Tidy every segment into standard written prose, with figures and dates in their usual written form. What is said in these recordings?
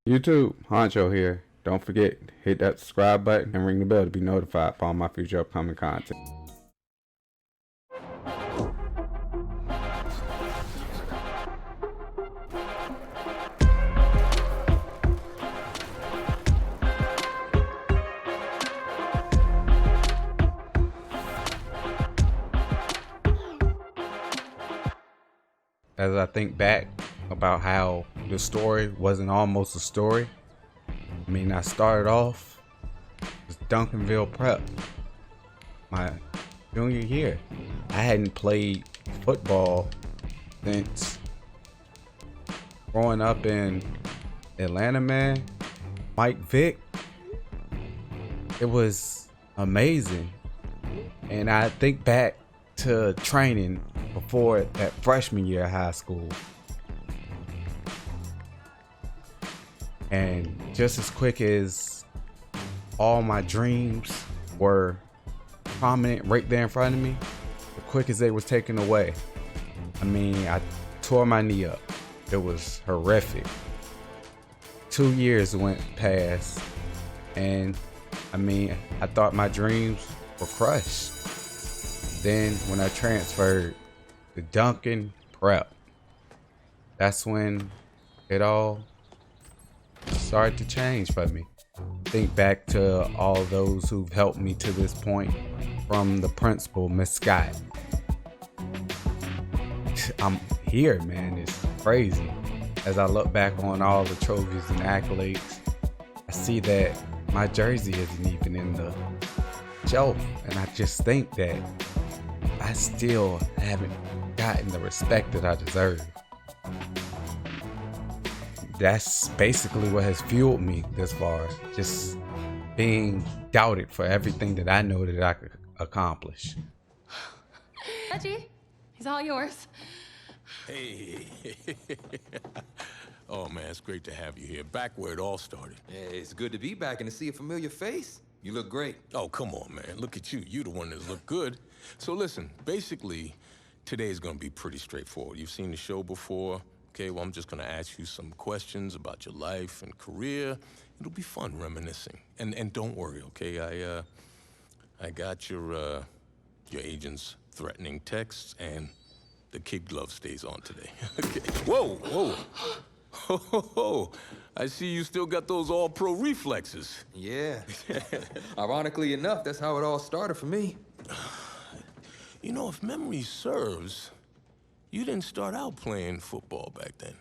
YouTube, Honcho here. Don't forget, hit that subscribe button and ring the bell to be notified for all my future upcoming content. As I think back about how the story wasn't almost a story, I started off as Duncanville Prep my junior year. I hadn't played football since growing up in Atlanta, man. Mike Vick, it was amazing. And I think back to training before that freshman year of high school. And just as quick as all my dreams were prominent right there in front of me, the quick as they was taken away. I tore my knee up. It was horrific. 2 years went past, and I thought my dreams were crushed. Then when I transferred to Duncan Prep, that's when it all started to change for me. Think back to all those who've helped me to this point, from the principal, Miss Scott. I'm here, man. It's crazy. As I look back on all the trophies and accolades, I see that my jersey isn't even in the shelf, and I just think that I still haven't gotten the respect that I deserve. That's basically what has fueled me this far, just being doubted for everything that I know that I could accomplish. Reggie, he's all yours. Hey. Oh, man, it's great to have you here. Back where it all started. Hey, it's good to be back and to see a familiar face. You look great. Oh, come on, man. Look at you. You the one that looked good. So listen, basically, today's gonna be pretty straightforward. You've seen the show before. Okay, well, I'm just gonna ask you some questions about your life and career. It'll be fun reminiscing. And don't worry, okay? I got your agent's threatening texts, and the kid glove stays on today. Okay. Whoa. Oh, I see you still got those all-pro reflexes. Yeah. Ironically enough, that's how it all started for me. You know, if memory serves, you didn't start out playing football back then.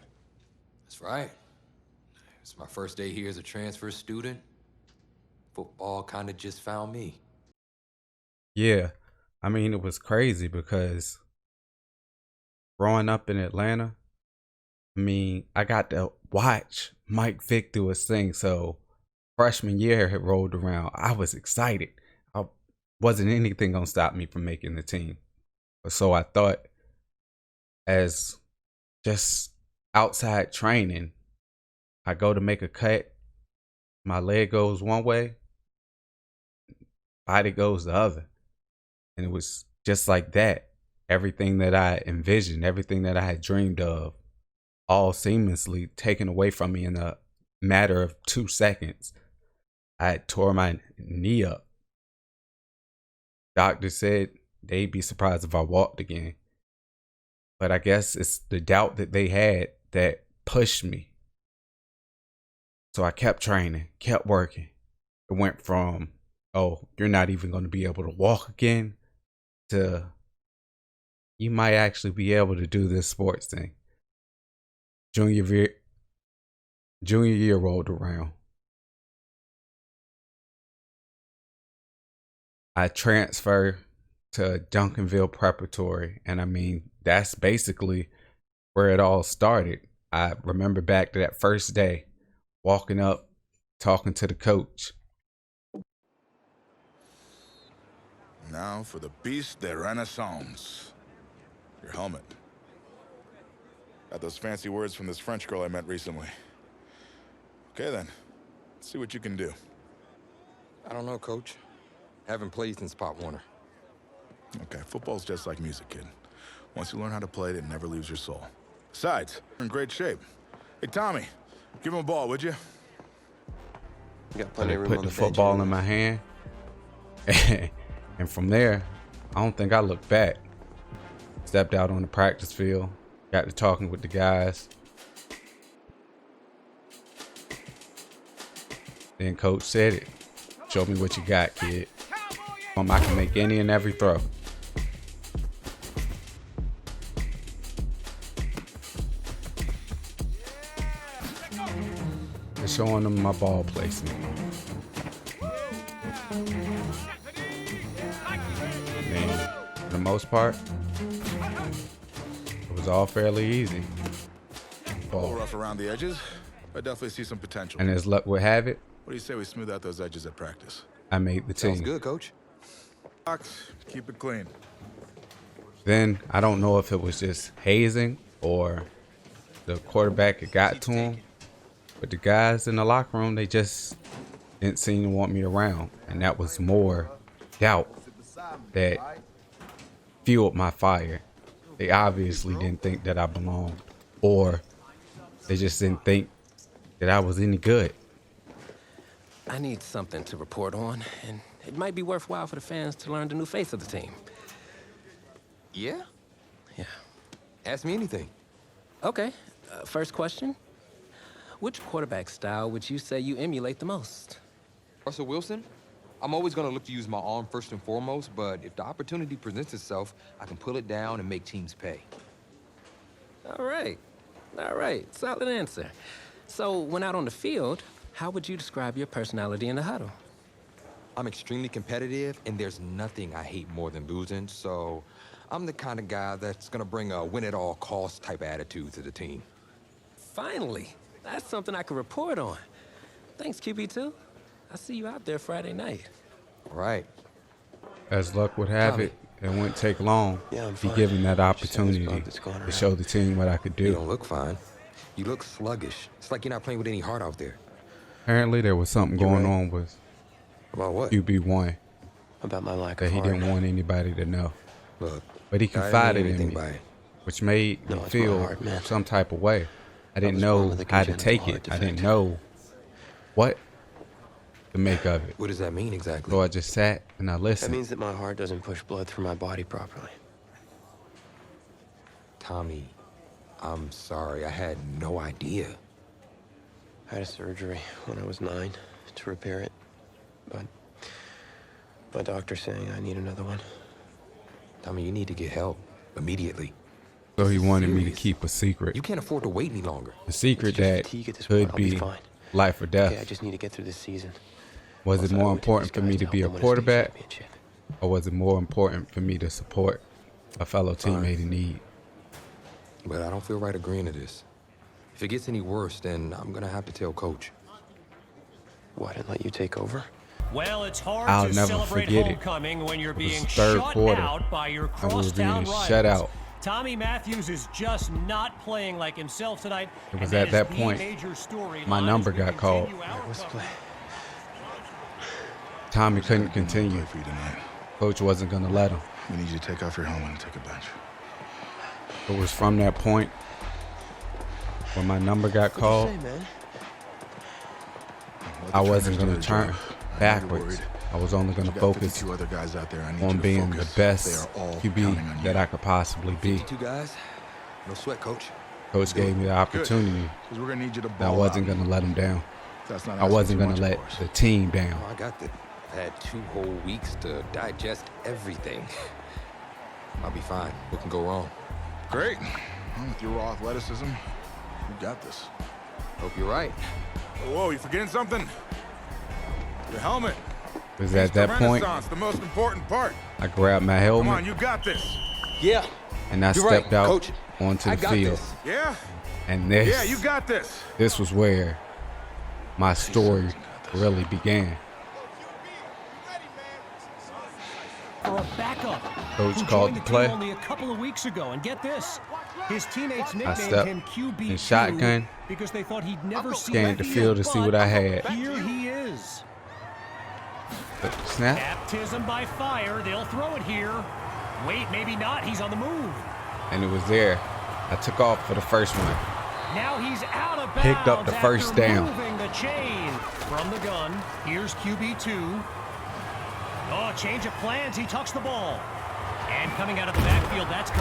That's right. It's my first day here as a transfer student. Football kind of just found me. Yeah, it was crazy because growing up in Atlanta, I got to watch Mike Vick do his thing. So freshman year had rolled around. I was excited. Wasn't anything gonna stop me from making the team. So I thought, as just outside training, I go to make a cut, my leg goes one way, body goes the other. And it was just like that. Everything that I envisioned, everything that I had dreamed of, all seamlessly taken away from me in a matter of 2 seconds. I tore my knee up. Doctor said they'd be surprised if I walked again. But I guess it's the doubt that they had that pushed me. So I kept training, kept working. It went from, oh, you're not even going to be able to walk again, to you might actually be able to do this sports thing. Junior year rolled around. I transferred to Duncanville Preparatory, and that's basically where it all started. I remember back to that first day, walking up, talking to the coach. Now for the Beast de Renaissance. Your helmet. Got those fancy words from this French girl I met recently. Okay then, let's see what you can do. I don't know, Coach. Haven't played since Pop Warner. Okay, football's just like music, kid. Once you learn how to play it, it never leaves your soul. Besides, you're in great shape. Hey, Tommy, Give him a ball, would you? You got So plenty they of room put on the the football bench in my anyways. hand. And from there, I don't think I looked back. Stepped out on the practice field, got to talking with the guys. Then coach said it. Show me what you got, kid. I can make any and every throw. And showing them my ball placement. And for the most part, it was all fairly easy. A little rough around the edges, but I definitely see some potential. And as luck would have it, What do you say we smooth out those edges at practice? I made the team. Sounds good, Coach. Keep it clean. Then I don't know if it was just hazing or the quarterback had got to him, but the guys in the locker room, they just didn't seem to want me around. And that was more doubt that fueled my fire. They obviously didn't think that I belonged, or they just didn't think that I was any good. I need something to report on, and it might be worthwhile for the fans to learn the new face of the team. Yeah? Yeah. Ask me anything. Okay. First question. Which quarterback style would you say you emulate the most? Russell Wilson? I'm always going to look to use my arm first and foremost, but if the opportunity presents itself, I can pull it down and make teams pay. All right. All right. Solid answer. So, when out on the field, how would you describe your personality in the huddle? I'm extremely competitive, and there's nothing I hate more than losing, so I'm the kind of guy that's going to bring a win-at-all-costs type attitude to the team. Finally. That's something I can report on. Thanks, QB2. I'll see you out there Friday night. All right. As luck would have Tommy. it, it wouldn't take long Yeah, I'm to be fine. given that Just had opportunity this bug that's going to around. show the team what I could You do. don't look fine. You look sluggish. It's like you're not playing with any heart out there. Apparently, there was something You're going right. on with About what? QB1 About my lack that of he heart. didn't want anybody to know. Look, But he I didn't mean confided in anything me, by it. which made No, me it's my feel heart, man. some type of way. I didn't was born know with a how to congenital take heart it. I didn't defect. know what to make of it. What does that mean exactly? So I just sat and I That listened. means that my heart doesn't push blood through my body properly. Tommy, I'm sorry. I had no idea. I had a surgery when I was 9 to repair it, but my doctor's saying I need another one. Tommy, you need to get help immediately. So he This is wanted me to serious. keep a secret. You can't afford to wait any longer. A secret It's just that fatigue at this point. could I'll be be fine. life or Okay, I death. just need to get through this season. Was Plus, it I more owe it to important these for me guys to help be a them win state quarterback, championship. or was it more important for me to support a fellow teammate in need? But I don't feel right agreeing to this. If it gets any worse, then I'm gonna have to tell Coach. What, and let you take over? Well, it's hard I'll to never celebrate forget it. homecoming when you're It was being third shut quarter, out by your and we were crosstown being rivals. shut out. Tommy Matthews is just not playing like himself tonight. It was and at is that the point major storyline my as number we got called. continue our What's the coverage. play? Tommy couldn't Play continue. for you tonight. Coach wasn't going to let him. We need you to take off your helmet and take a bench. It was from that point when my number got What'd called, you say, man? Let the I wasn't trainers do going their to turn job. I know you're backwards. worried. I was only going You to got focus 52 other guys out there. I need you on to being the focus. best They are all QB counting on you. that I could possibly be. 52 guys? No sweat, Coach. Coach gave me the opportunity, Because we're gonna need you to and ball I wasn't out. going to let him down. That's not I asking wasn't too going to much, let of course. the team down. Oh, I got that. I had 2 whole weeks to digest everything. I'll be fine. What can go wrwrong? Great. Well, with your raw athleticism, you got this. Hope you're right. Whoa, you forgetting something? Your helmet. Because at It's the that point, Renaissance, the most important part. I grabbed my Come on, helmet you got this. Yeah. and I You're right, stepped out Coach. onto I the got field. this. Yeah? And Yeah, you got this. this was where my story really began. For a backup Coach who called joined the the play. team only a couple of weeks ago, and get this, his teammates nicknamed stepped him QB2 in shotgun, because they thought he'd never see scanned the field to see what I had. Here he is. Snap, Baptism by fire. They'll throw it here. Wait, maybe not. He's on the move. and it was there. I took off for the first one. Now he's out of bounds. Picked up the first after down. Moving the chain from the gun. Here's QB2. Oh, change of plans. He tucks the ball. And coming out of the backfield, that's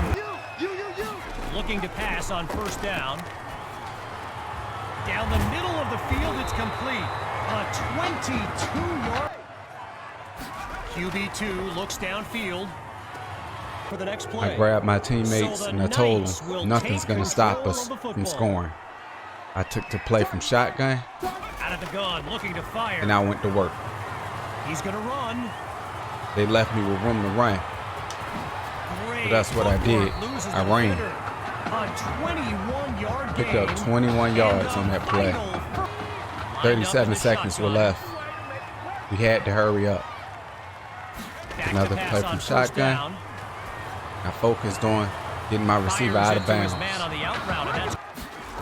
looking to pass on first down. Down the middle of the field, it's complete. A 22-yard. QB2 looks downfield for the next play. I grabbed my teammates and I told Knights will them nothing's take going to stop control us of the from football. scoring. I took the play from shotgun Out of the gun, looking to fire. and I went to work. He's going to run. They left me with room to run. Great So that's what I did. footwork, loses I the ran. defender. A 21-yard Picked gain. up 21 yards on that play. 37 seconds were left. We had to hurry up. Another play from shotgun. I focused on getting my receiver out of bounds.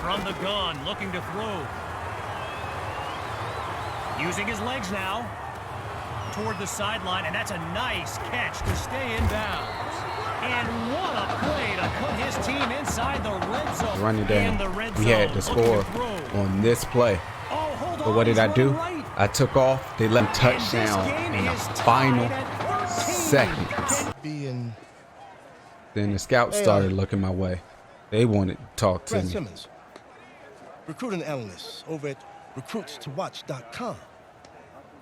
From the gun, looking to throw. Using his legs now toward the sideline, and that's a nice catch to stay in bounds. And what a play to put his team inside the red zone. Running In the down. red We had to zone, score looking to throw. on this play. Oh, hold But on, what did he's I do? running right. I took off. They let me touchdown And this in the game is tied final at 13. seconds. Being Then the scouts started looking my way. They wanted to talk to Brad me. Simmons, recruiting analyst over at recruitstowatch.com.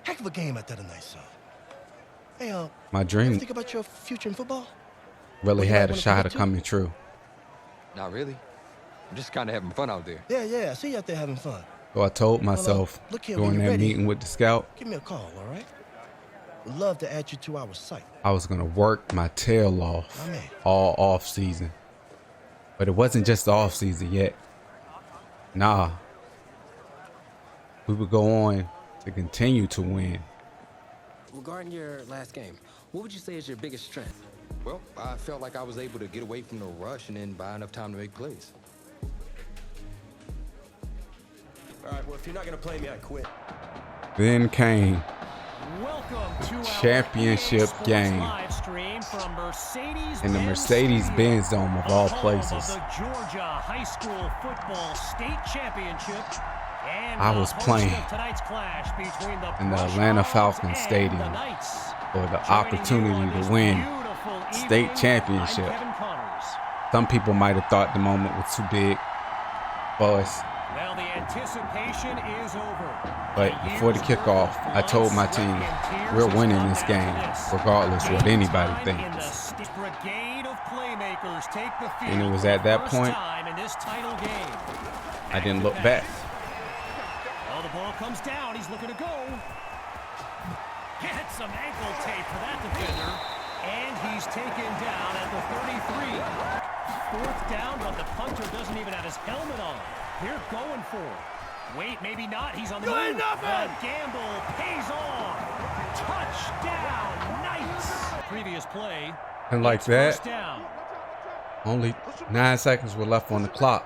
Heck of a game at that tonight, son. Hey, My you ever dream think about your future in football? really Well, you had might a wanna shot commit of to? coming true. Not really. I'm just kind of having fun out there. Yeah, I see you out there having fun. So I told myself look here, when during you're that ready- meeting with the scout, Give me a call, all right? Would love to add you to our site. I was going to work my tail off My man. all off season. But it wasn't just the off season yet. Nah. We would go on to continue to win. Regarding your last game, what would you say is your biggest strength? Well, I felt like I was able to get away from the rush and then buy enough time to make plays. All right, well, if you're not going to play me, I quit. Then came Welcome to our championship EA Sports game live stream from Mercedes-Benz in the Mercedes-Benz Dome of all places. The Georgia High School Football State Championship. And I the was host playing of tonight's clash between the in the Brush Atlanta Hogs Falcons and Stadium the Knights. for the Joining you opportunity on to this win beautiful state evening, championship. I'm Kevin Connors. Some people might have thought the moment was too big for us. Well, the anticipation is over. But before the kickoff, I told my team, we're winning this game, regardless what anybody thinks. And it was at that point, I didn't look back. Oh, the ball comes down. He's looking to go. Get some ankle tape for that defender. And he's taken down at the 33. Fourth down, but the punter doesn't even have his helmet on. They're going for it. Wait, maybe not. He's on the move. The gamble pays off. Touchdown, Knights. Previous play. And like it's that, first down. only 9 seconds were left on the clock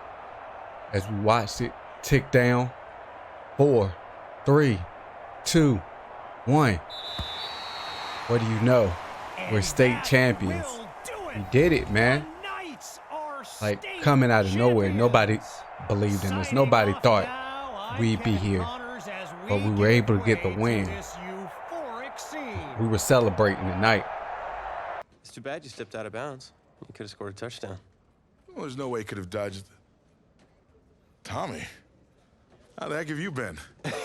as we watched it tick down. 4, 3, 2, 1. What do you know? We're And state that champions. will do it. We did it, man. The Knights are Like state coming out of nowhere. champions. Nobody believed in us. Signing Nobody off thought now, I'm we'd be Kevin here. Connors as But we were give able to get the way to win. this euphoric scene. We were celebrating tonight. It's too bad you stepped out of bounds. You could have scored a touchdown. Well, there's no way he could have dodged. Tommy, how the heck have you been?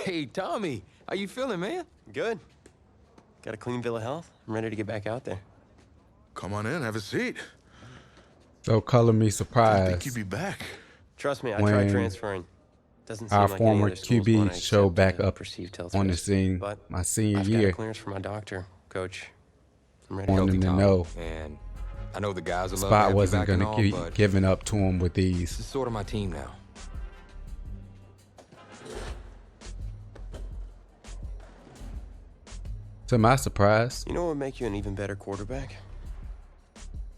Hey, Tommy, how you feeling, man? Good. Got a clean bill of health. I'm ready to get back out there. Come on in, have a seat. So color me I think surprised you'd be back. Trust me, I when tried transferring. Doesn't seem our like former any other schools want to QB showed accept back a up perceived health on the risk. scene But my senior I've got year. a clearance from my doctor, Coach. I'm ready to Wanted go. him to Tommy. know And I know the guys will love to spot have you wasn't back going and to all, be but given up to him with this ease. is sort of my team now. To my surprise, You know what would make you an even better quarterback?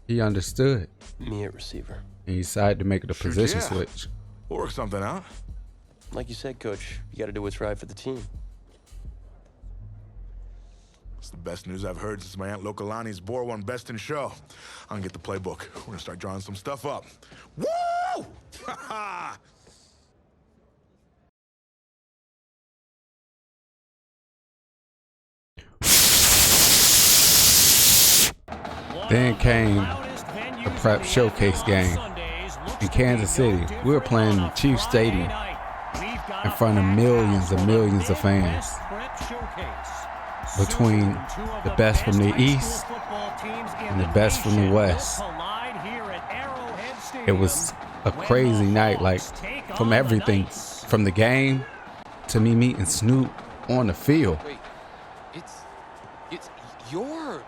he understood Me at receiver. and he decided to make it a Shoot, position yeah. switch. We'll work something out. Like you said, Coach, you got to do what's right for the team. It's the best news I've heard since my Aunt Lokalani's Boar won Best in Show. I'm gonna get the playbook. We're gonna start drawing some stuff up. Woo! Ha ha! Then came the prep showcase game in Kansas City. We were playing in Chiefs Stadium in front of millions and millions of fans. Between the best from the East and the best from the West. It was a crazy night, like from everything, from the game to me meeting Snoop on the field. Wait, it's your...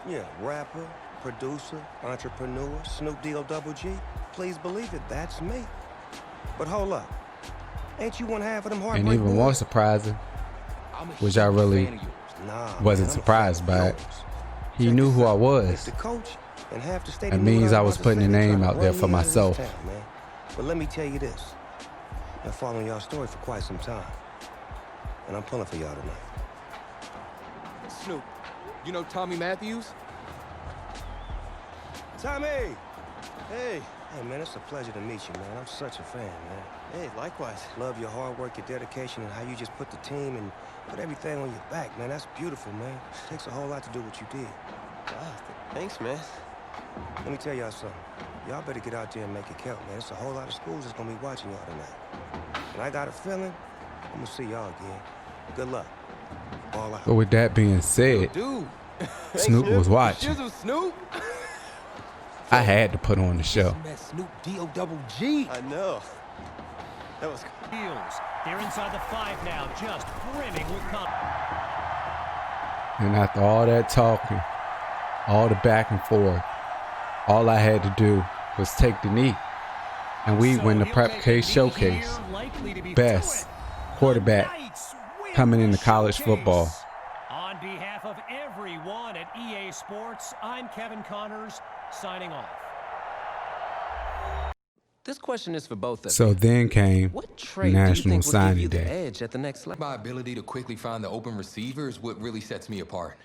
Yeah, rapper, producer, entrepreneur, Snoop D-O-double-G. Please believe it, that's me. But hold up. Ain't you one half of them heartbreak And even boys? more surprising, which I really wasn't surprised by it, he knew who I was. The coach and half the state It means I was putting a name out there for myself. But let me tell you this. I've following y'all story for quite some time. And I'm pulling for y'all tonight. Snoop, you know Tommy Matthews? Tommy! Hey, man, it's a pleasure to meet you, man. I'm such a fan, man. Hey, likewise. Love your hard work, your dedication, and how you just put the team and put everything on your back, man. That's beautiful, man. It takes a whole lot to do what you did. Thanks, man. Let me tell y'all something. Y'all better get out there and make it count, man. There's a whole lot of schools that's gonna be watching y'all tonight. And I got a feeling I'm gonna see y'all again. Good luck. All out. But with that being said, Dude. Snoop was watching. Snoop? I had to put on the show. Met Snoop D-O-double-G. I know. That was... Fields. They're inside the 5 now, just brimming with confidence. And after all that talking, all the back and forth, all I had to do was take the knee. And we win the Prep Case Showcase. Best quarterback coming into college football. On behalf of everyone at EA Sports, I'm Kevin Connors, signing off. This question is for both of you. So then came What trait do you National think will give Signing you the Day. edge at the next level? My ability to quickly find the open receiver is what really sets me apart.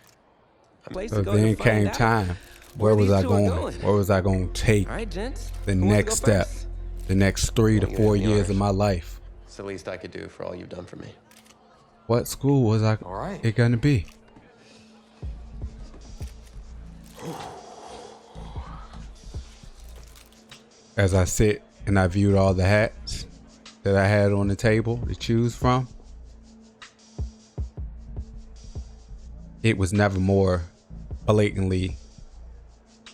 Place So to go to then find came out time. Where was these I two are going? Where was I going to take All right, gents. the Who wants to next go step? first? The next 3 to I'm 4 gonna be years of honest. my life. It's the least I could do for all you've done for me. What school was All right. it gonna be? As I sit and I viewed all the hats that I had on the table to choose from, it was never more blatantly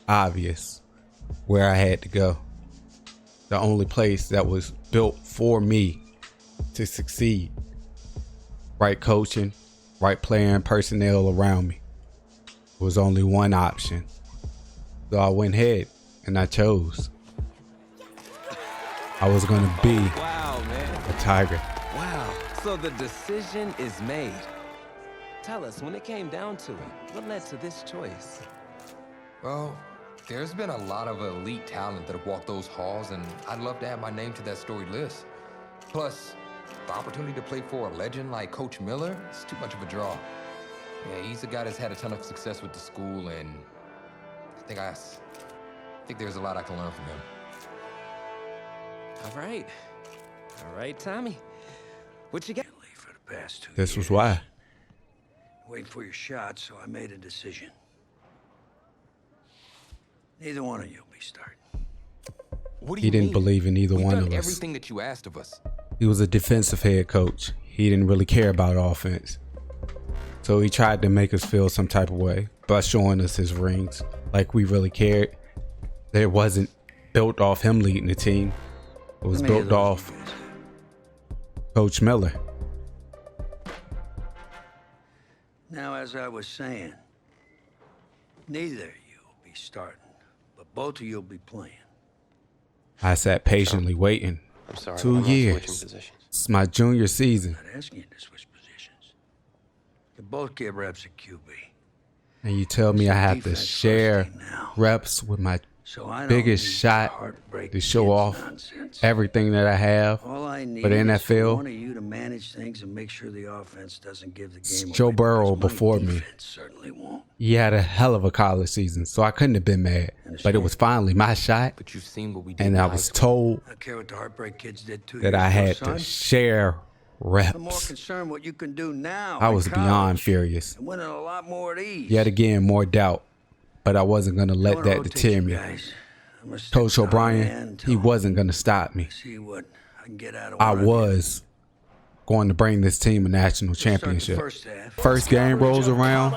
obvious where I had to go. The only place that was built for me to succeed. Right coaching, right player and personnel around me. There was only one option. So I went ahead and I chose. I was gonna be Wow, man. a Tiger. Wow. So the decision is made. Tell us, when it came down to it, what led to this choice? Well, there's been a lot of elite talent that have walked those halls, and I'd love to add my name to that storied list. Plus, the opportunity to play for a legend like Coach Miller is too much of a draw. Yeah, he's a guy that's had a ton of success with the school, and I think there's a lot I can learn from him. All right, Tommy. What you got? For the past 2 This years. was why. Wait for your shot, so I made a decision. Neither one of you will be starting. What do He you didn't mean? believe in either We've one done of us. everything that you asked of us. He was a defensive head coach. He didn't really care about offense. So he tried to make us feel some type of way by showing us his rings like we really cared. It wasn't built off him leading the team. It was How many of built those off you guys? Coach Miller. Now, as I was saying, neither of you will be starting, but both of you will be playing. I sat patiently waiting. I'm sorry, 2 but I'm not switching years. positions. It's my junior season. Not asking you to switch positions. You both get reps at QB. And you tell me I have to Defense first share team now. reps with my So I don't biggest need shot heartbreak to show kids off nonsense. everything that I have. All I need For the is for NFL, one of you to manage things and make sure the offense doesn't give the game Joe away, Burrow because my before me. defense certainly won't. He had a hell of a college season, so I couldn't have been mad. But it was finally my shot, But you've seen what we did. and in I high was school. told I don't care what the heartbreak kids did 2 that years I ago, had son. to share I'm more reps. concerned what you can do now. I in was beyond college furious. and winning a lot more of these. Yet again, more doubt. but I wasn't going to let that deter me. Coach O'Brien, he wasn't going to stop me. See what I can get out of I one. was going to bring this team a national championship. First game rolls around,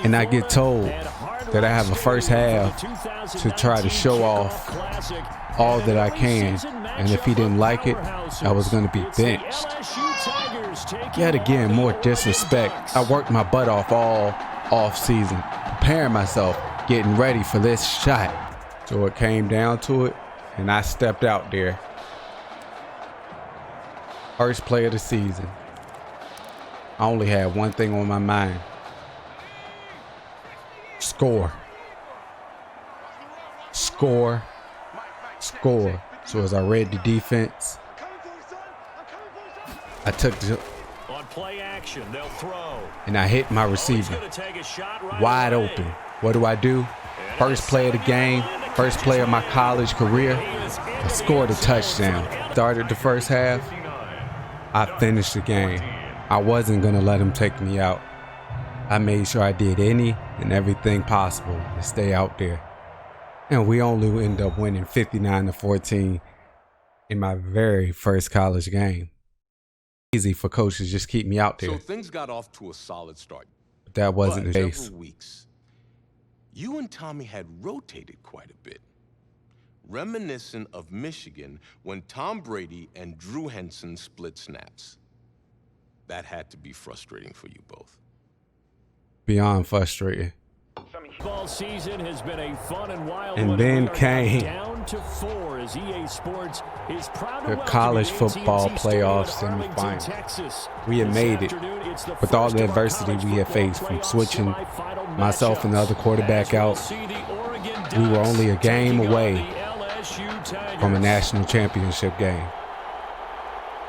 and I get told that I have a first half to try to show off all that I can, and if he didn't like it, I was going to be benched. Yet again, more disrespect. I worked my butt off all off season, preparing myself, getting ready for this shot. So it came down to it, and I stepped out there. First play of the season. I only had one thing on my mind. Score. Score. Score. So as I read the defense, I took the On play action, they'll throw. And I hit my receiver wide open. What do? First play of the game, first play of my college career, I scored a touchdown. Started the first half, I finished the game. I wasn't gonna let him take me out. I made sure I did any and everything possible to stay out there. And we only ended up winning 59-14 in my very first college game. Easy for coaches to just keep me out there. So things got off to a solid start. But that wasn't the case. Several weeks, you and Tommy had rotated quite a bit. Reminiscent of Michigan when Tom Brady and Drew Henson split snaps. That had to be frustrating for you both. Beyond frustrating. Ball season has been a fun and wild And one. then We are came down to 4 as EA Sports is proud to the welcome college you to football AT&T playoff Stadium in Arlington, semifinal. Texas. We had This made it afternoon, it's the with all first the of our adversity college we had football faced from playoff switching semifinal myself and the other matchups. quarterback As we'll out. see the Oregon We were Ducks only a game taking on away the LSU Tigers. from a national championship game.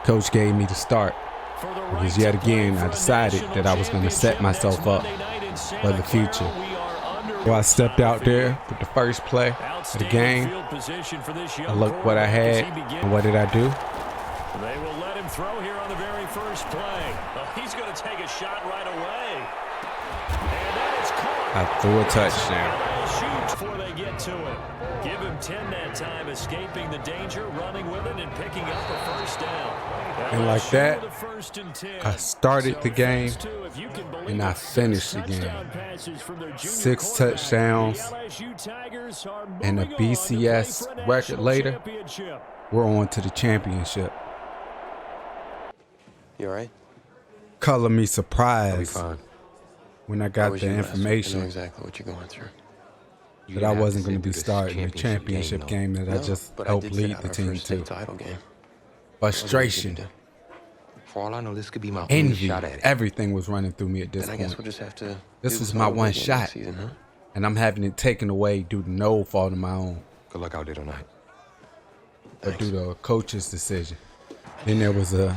Coach gave me the start For the because right yet to play again for I a decided national that I was going to set championship myself next up Monday night in Santa for the future. Clara. We are underway. So I stepped out there with the first play of the Outstanding game. field position for this I young looked what I quarterback had, as he begins. and what did I do? They will let him throw here on the very first play. Oh, he's going to take a shot right away. And that is caught. I threw a touchdown. LSU before they get to it. Give him 10 that time, escaping the danger, running with it, and picking up a first down. And like LSU that, with a 1st and 10. I started the game, Phase 2, if you can believe and I it, 6 finished the game. touchdown passes from their junior 6 quarterback. touchdowns, The LSU Tigers are and a moving on to play BCS for a record national later, championship. we're on to the championship. You all right? Color me I'll be surprised fine. when I How got was the your rest? I know information exactly what you're going through. that I wasn't going to be starting the championship game that I just helped lead the team to. Title game. Frustration, For all I know, this could be my only envy, shot at it. everything was running through me at this Then I guess point. we'll just have to. This do was this my all over one again shot. next season, huh? And I'm having it taken away due to no fault of my own, Good luck out there tonight. but due to a coach's decision. Then there was a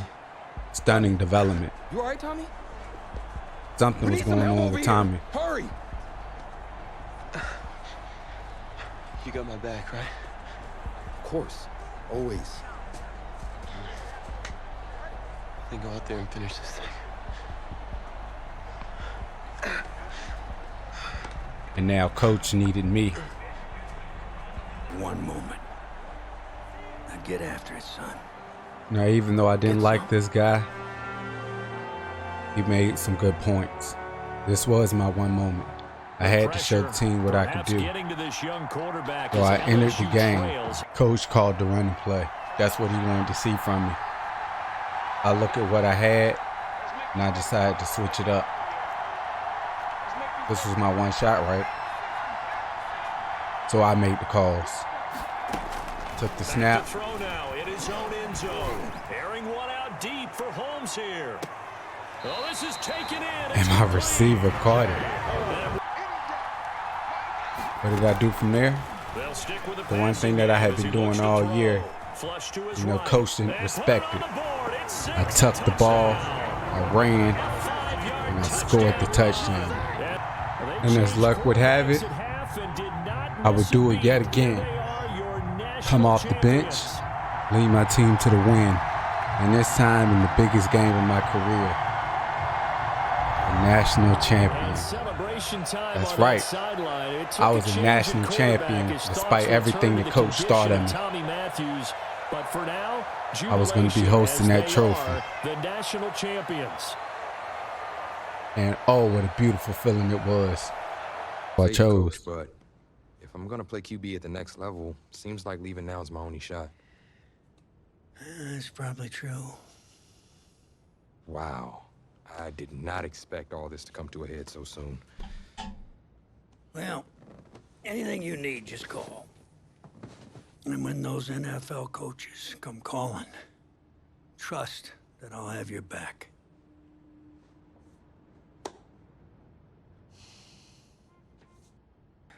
stunning development. You all right, Tommy? Something was going on with Tommy. Hurry! You got my back, right? Of course. Always. Then go out there and finish this thing. And now coach needed me. One moment. Now get after it, son. Now, even though I didn't like this guy, he made some good points. This was my one moment. I had to show the team what I could do. So I entered the game. Coach called the running play. That's what he wanted to see from me. I looked at what I had, and I decided to switch it up. This was my one shot, right? So I made the calls. Took the snap. Throw now in his own end zone. Airing one out deep for Holmes here. Oh, this is taken in. And my receiver caught it. What did I do from there? The one thing that I had been doing all year, coach didn't respect it. I tucked the ball, I ran, and I scored the touchdown. And as luck would have it, I would do it yet again. Come off the bench, lead my team to the win, and this time in the biggest game of my career. national champion. That's right. I was a national champion despite everything the coach thought of me. I was going to be hosting that trophy. The national champions. And oh, what a beautiful feeling it was. I chose. But if I'm going to play QB at the next level, seems like leaving now is my only shot. That's probably true. Wow. I did not expect all this to come to a head so soon. Well, anything you need, just call. And when those NFL coaches come calling, trust that I'll have your back.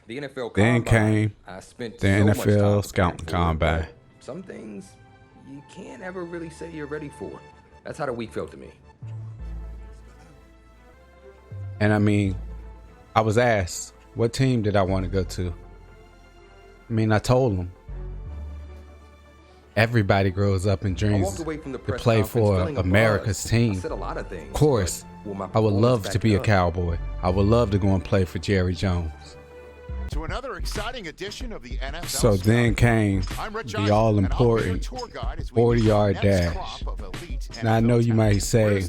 The NFL Then Combine, came I spent the so much time NFL Scouting preparing for, Combine. but some things you can't ever really say you're ready for. That's how the week felt to me. And I mean, I was asked, what team did I want to go to? I mean, I told them. Everybody grows up and dreams to play for America's team. Of course, I would love to be a Cowboy. I would love to go and play for Jerry Jones. To another exciting edition of the NFL. So then came the all-important 40-yard dash. Now I know you might say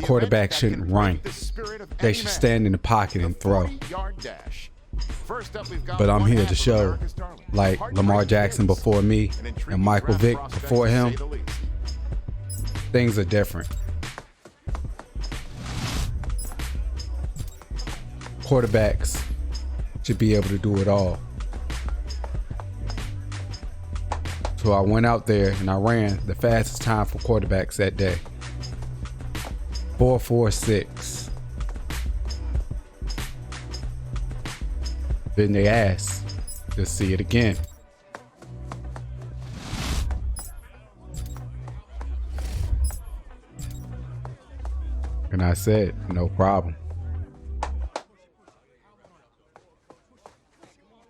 quarterbacks shouldn't run. They should stand in the pocket and throw. But I'm here to show, like Lamar Jackson before me and Michael Vick before him, things are different. Quarterbacks should be able to do it all. So I went out there and I ran the fastest time for quarterbacks that day. 4.46. Then they asked to see it again. And I said, no problem.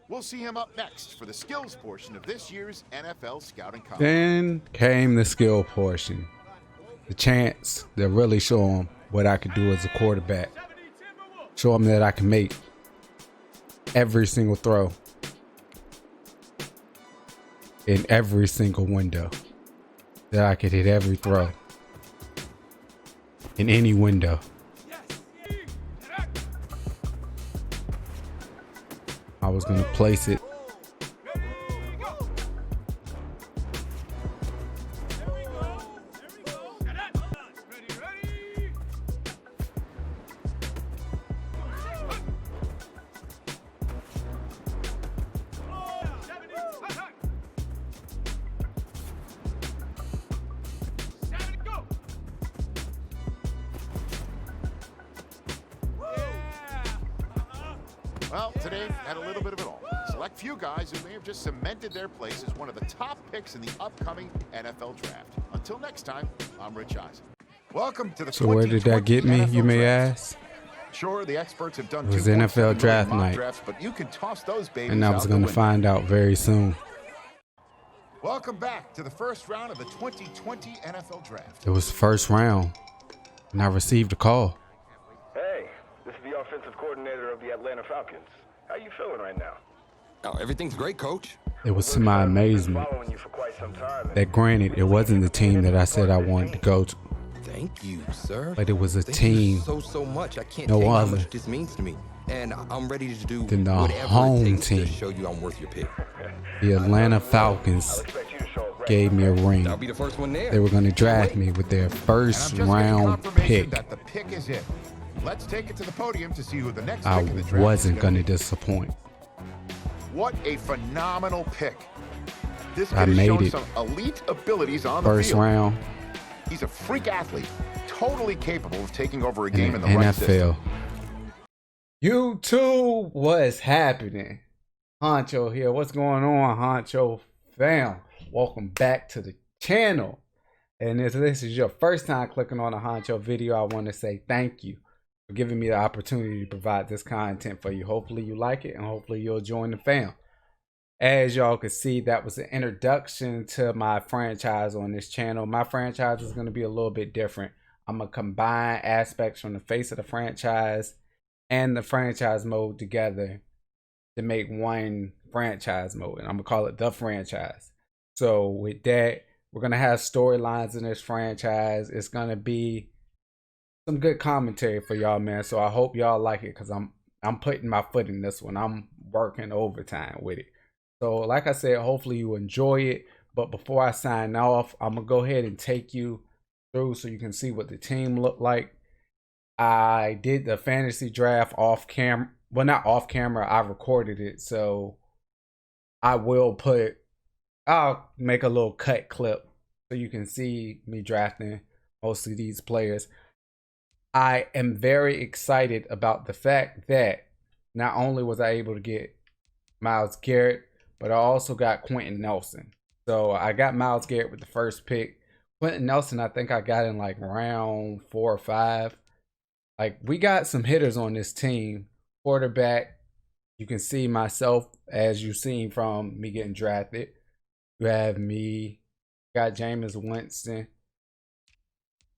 We'll see him up next for the skills portion of this year's NFL Scouting Combine. Then came the skill portion. The chance to really show them what I could do as a quarterback. Show them that I can make every single throw in every single window. That I could hit every throw in any window. I was going to place it Well, today had a little bit of it all. Select few guys who may have just cemented their place as one of the top picks in the upcoming NFL draft. Until next time, I'm Rich Eisen. Welcome to the So where did that get me, NFL you may draft. ask? Sure, the experts have done It was 2.7 NFL million draft mock night. drafts, but you can toss those babies And I was out going the to window. find out very soon. Welcome back to the first round of the 2020 NFL Draft. It was the first round, and I received a call. Hey, this is the offensive coordinator of the Atlanta Falcons. How you feeling right now? Oh, everything's great, Coach. It was to my amazement Following you for quite some time. that granted, it wasn't the team that I said I wanted to go to, Thank you, sir. but it was a Thank team you so much. I can't no tell you how other much this means to me. And I'm ready to do than the whatever home it takes team. to show you I'm worth your pick. The Atlanta Falcons gave me a ring. I'll be the first one there. They were going to draft me with their first And I'm just getting round confirmation pick. that the pick is it. Let's take it to the podium to see who the next I pick in the draft wasn't is going gonna to be. disappoint. What a phenomenal pick. This I kid has made shown it. some elite abilities on the First field. round He's a freak athlete, totally capable of taking over a in game the in the right system. NFL. YouTube, what's happening? Honcho here. What's going on, Honcho fam? Welcome back to the channel. And if this is your first time clicking on a Honcho video, I want to say thank you for giving me the opportunity to provide this content for you. Hopefully you like it and hopefully you'll join the fam. As y'all can see, that was an introduction to my franchise on this channel. My franchise is going to be a little bit different. I'm going to combine aspects from the face of the franchise and the franchise mode together to make one franchise mode. And I'm going to call it the franchise. So with that, we're going to have storylines in this franchise. It's going to be some good commentary for y'all, man. So I hope y'all like it because I'm putting my foot in this one. I'm working overtime with it. So like I said, hopefully you enjoy it. But before I sign off, I'm going to go ahead and take you through so you can see what the team looked like. I did the fantasy draft off camera. Well, not off camera. I recorded it. So I'll make a little cut clip so you can see me drafting most of these players. I am very excited about the fact that not only was I able to get Myles Garrett, but I also got Quentin Nelson. So I got Myles Garrett with the first pick. Quentin Nelson, I think I got in like round 4 or 5. Like, we got some hitters on this team. Quarterback, you can see myself as you've seen from me getting drafted. You have me, got Jameis Winston.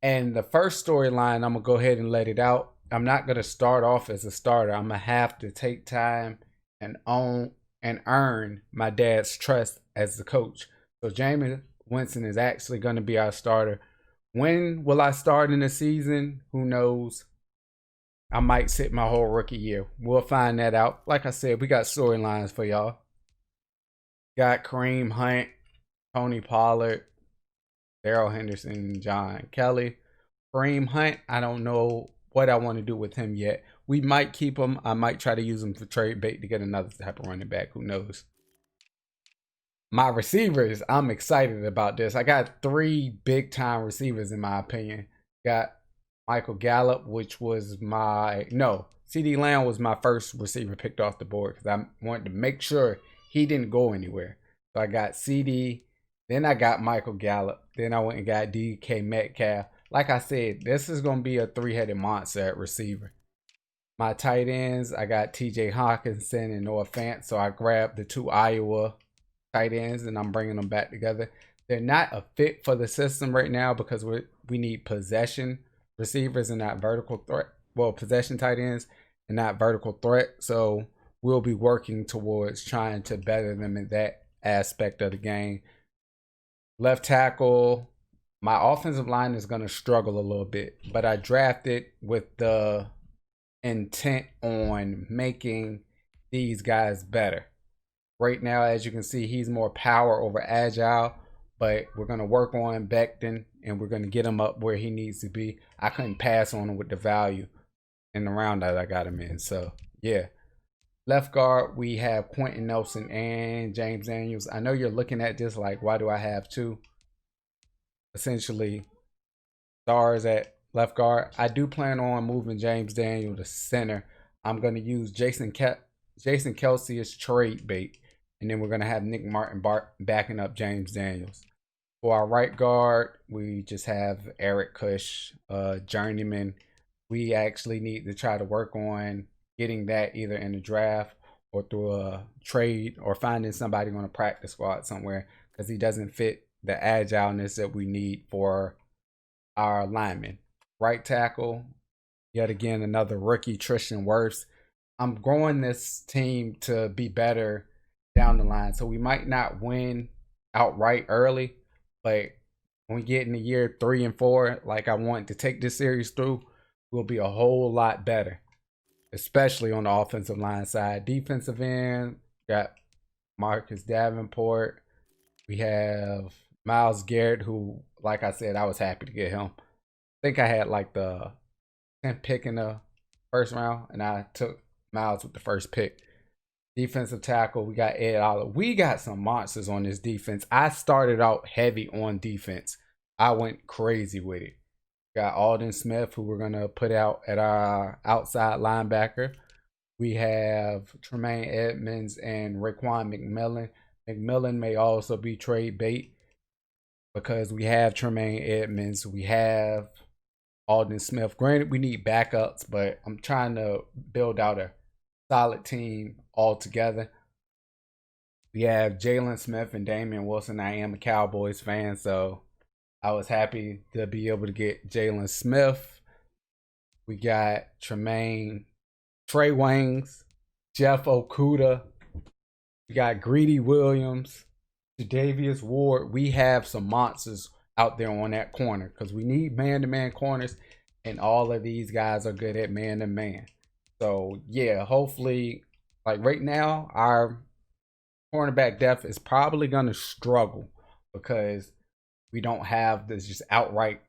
And the first storyline, I'm going to go ahead and let it out. I'm not going to start off as a starter. I'm going to have to take time and own and earn my dad's trust as the coach. So Jameis Winston is actually going to be our starter. When will I start in the season? Who knows? I might sit my whole rookie year. We'll find that out. Like I said, we got storylines for y'all. Got Kareem Hunt, Tony Pollard, Darrell Henderson, John Kelly. Kareem Hunt, I don't know what I want to do with him yet. We might keep him. I might try to use him for trade bait to get another type of running back. Who knows? My receivers, I'm excited about this. I got 3 big-time receivers in my opinion. Got Michael Gallup, which was CD Lamb was my first receiver picked off the board because I wanted to make sure he didn't go anywhere. So I got CD, then I got Michael Gallup, then I went and got DK Metcalf. Like I said, this is going to be a 3-headed monster at receiver. My tight ends, I got TJ Hawkinson and Noah Fant, so I grabbed the 2 Iowa tight ends and I'm bringing them back together. They're not a fit for the system right now because we need possession receivers and not vertical threat. Well, possession tight ends and not vertical threat. So we'll be working towards trying to better them in that aspect of the game. Left tackle, my offensive line is going to struggle a little bit, but I drafted with the intent on making these guys better. Right now, as you can see, he's more power over agile, but we're going to work on Becton and we're going to get him up where he needs to be. I couldn't pass on him with the value in the round that I got him in. So, yeah. Left guard, we have Quentin Nelson and James Daniels. I know you're looking at this like, why do I have 2? Essentially, stars at left guard. I do plan on moving James Daniels to center. I'm going to use Jason Kelce as trade bait. And then we're going to have Nick Martin backing up James Daniels. For our right guard, we just have Eric Kush, journeyman. We actually need to try to work on getting that either in the draft or through a trade or finding somebody on a practice squad somewhere because he doesn't fit the agileness that we need for our linemen. Right tackle, yet again, another rookie, Tristan Wirfs. I'm growing this team to be better down the line. So we might not win outright early, but when we get in the year 3 and 4, like I want to take this series through, we'll be a whole lot better, especially on the offensive line side. Defensive end, got Marcus Davenport. We have Myles Garrett, who, like I said, I was happy to get him. I think I had like the 10th pick in the first round, and I took Myles with the first pick. Defensive tackle, we got Ed Oliver. We got some monsters on this defense. I started out heavy on defense. I went crazy with it. Got Alden Smith, who we're going to put out at our outside linebacker. We have Tremaine Edmonds and Raekwon McMillan. McMillan may also be trade bait because we have Tremaine Edmonds. We have Alden Smith. Granted, we need backups, but I'm trying to build out a solid team altogether. We have Jalen Smith and Damian Wilson. I am a Cowboys fan, so I was happy to be able to get Jalen Smith. We got Trey Waynes, Jeff Okuda. We got Greedy Williams, Jadavius Ward. We have some monsters out there on that corner because we need man-to-man corners, and all of these guys are good at man-to-man. So, yeah, hopefully, like right now, our cornerback depth is probably going to struggle because we don't have this just outright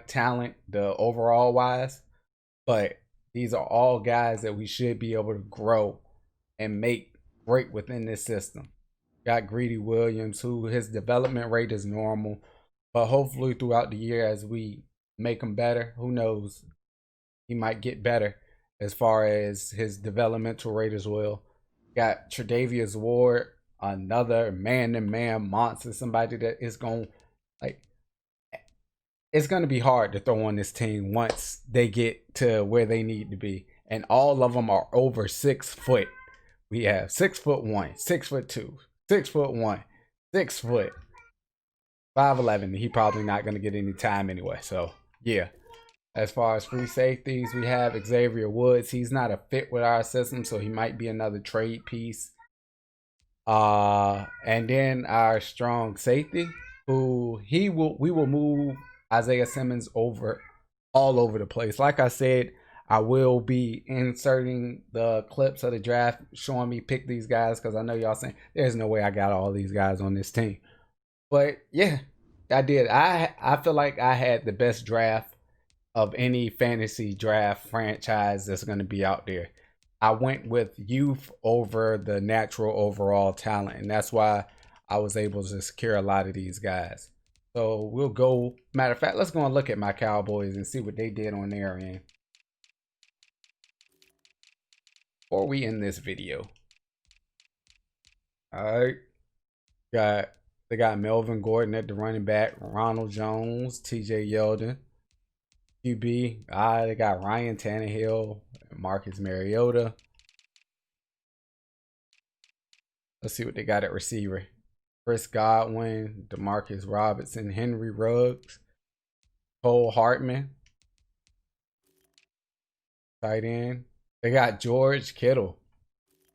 talent, the overall wise. But these are all guys that we should be able to grow and make great within this system. Got Greedy Williams, who his development rate is normal, but hopefully throughout the year as we make him better, who knows, he might get better as far as his developmental rate as well. Got Tre'Davious Ward, another man-to-man monster, somebody that is going like, it's going to be hard to throw on this team once they get to where they need to be, and all of them are over 6 foot. We have 6'1", 6'2", 6'1", 6 foot, 5'11". He probably not going to get any time anyway. So yeah. As far as free safeties, we have Xavier Woods. He's not a fit with our system, so he might be another trade piece. And then our strong safety, who we will move Isaiah Simmons over all over the place. Like I said, I will be inserting the clips of the draft showing me pick these guys because I know y'all saying there's no way I got all these guys on this team. But yeah, I did. I feel like I had the best draft of any fantasy draft franchise that's going to be out there. I went with youth over the natural overall talent, and that's why I was able to secure a lot of these guys. So we'll go, matter of fact, let's go and look at my Cowboys and see what they did on their end before we end this video. All right, they got Melvin Gordon at the running back, Ronald Jones, TJ Yeldon. QB, they got Ryan Tannehill, Marcus Mariota. Let's see what they got at receiver. Chris Godwin, Demarcus Robinson, Henry Ruggs, Cole Hartman. Tight end. They got George Kittle.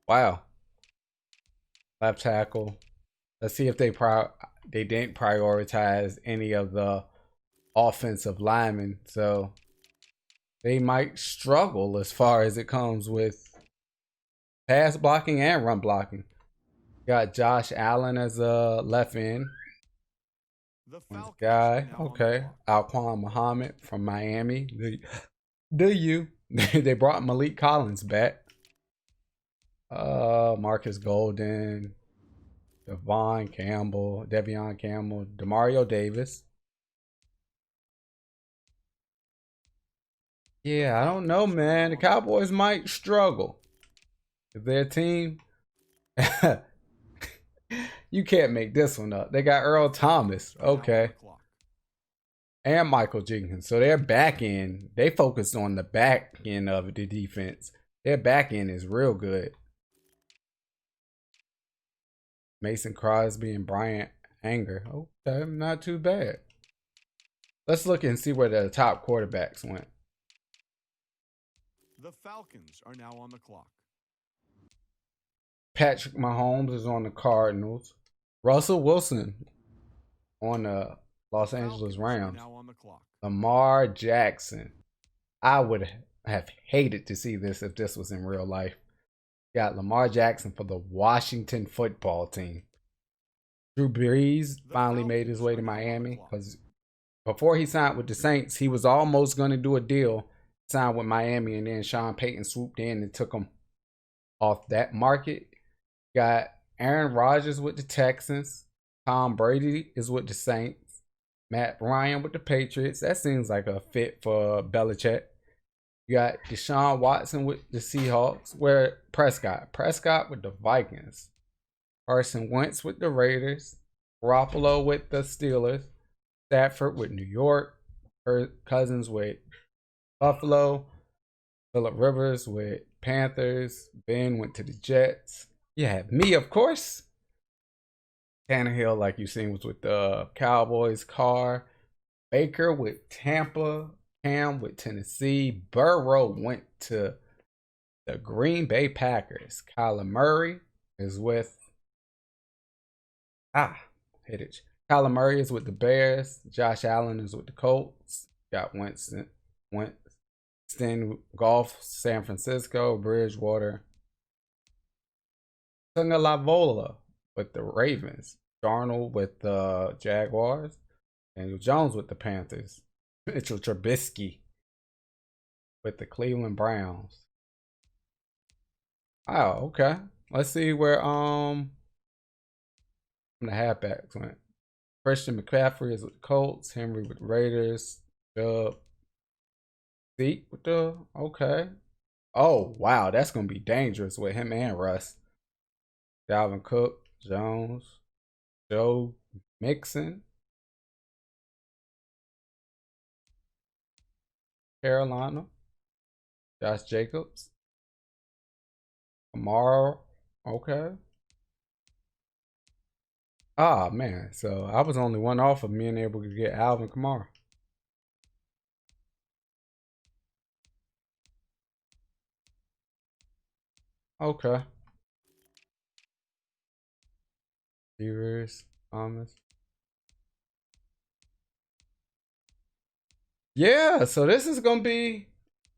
Wow. Left tackle. Let's see if they didn't prioritize any of the offensive linemen, so they might struggle as far as it comes with pass blocking and run blocking. Got Josh Allen as a left end. This guy, okay. Alquan Muhammad from Miami. They brought Malik Collins back. Marcus Golden, Devion Campbell, Demario Davis. Yeah, I don't know, man. The Cowboys might struggle. If their team, you can't make this one up. They got Earl Thomas, okay, and Michael Jenkins. So their back end, they focused on the back end of the defense. Their back end is real good. Mason Crosby and Bryant Anger. Okay, not too bad. Let's look and see where the top quarterbacks went. The Falcons are now on the clock. Patrick Mahomes is on the Cardinals. Russell Wilson on the Los Angeles Rams. Now on the clock. Lamar Jackson. I would have hated to see this if this was in real life. Got Lamar Jackson for the Washington football team. Drew Brees finally made his way to Miami because before he signed with the Saints, he was almost going to do a deal, signed with Miami, and then Sean Payton swooped in and took him off that market. Got Aaron Rodgers with the Texans. Tom Brady is with the Saints. Matt Ryan with the Patriots. That seems like a fit for Belichick. You got Deshaun Watson with the Seahawks. Where Prescott with the Vikings. Carson Wentz with the Raiders. Garoppolo with the Steelers. Stafford with New York. Cousins with Buffalo. Phillip Rivers with Panthers. Ben went to the Jets. You have me, of course. Tannehill, like you seen, was with the Cowboys. Carr, Baker with Tampa, Cam with Tennessee. Burrow went to the Green Bay Packers. Kyler Murray is with hit it. Kyler Murray is with the Bears. Josh Allen is with the Colts. Got Winston Golf, San Francisco. Bridgewater. Lavola with the Ravens. Darnold with the Jaguars. Daniel Jones with the Panthers. Mitchell Trubisky with the Cleveland Browns. Oh, okay. Let's see where the halfbacks went. Christian McCaffrey is with the Colts. Henry with the Raiders. Zeke with the okay. Oh wow, that's gonna be dangerous with him and Russ. Dalvin Cook, Jones, Joe Mixon, Carolina, Josh Jacobs, Kamara, okay. Ah man, so I was only one off of being able to get Alvin Kamara. Okay. Receivers, Thomas. Yeah, so this is gonna be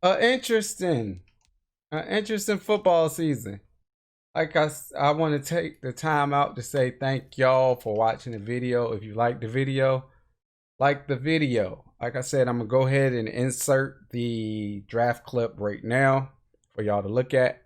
an interesting football season. Like I want to take the time out to say thank y'all for watching the video. If you like the video, like the video. Like I said, I'm gonna go ahead and insert the draft clip right now for y'all to look at.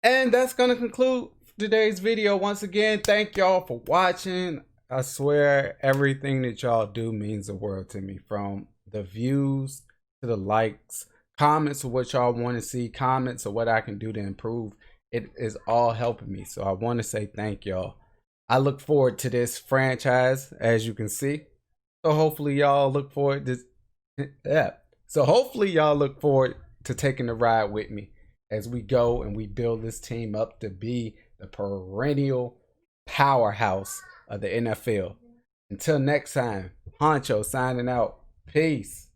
And that's gonna conclude today's video. Once again, thank y'all for watching. I swear everything that y'all do means the world to me, from the views to the likes, comments of what y'all want to see, comments of what I can do to improve. It is all helping me. So I want to say thank y'all. I look forward to this franchise, as you can see. So hopefully y'all look forward to taking the ride with me as we go and we build this team up to be the perennial powerhouse of the NFL. Until next time, Honcho signing out. Peace.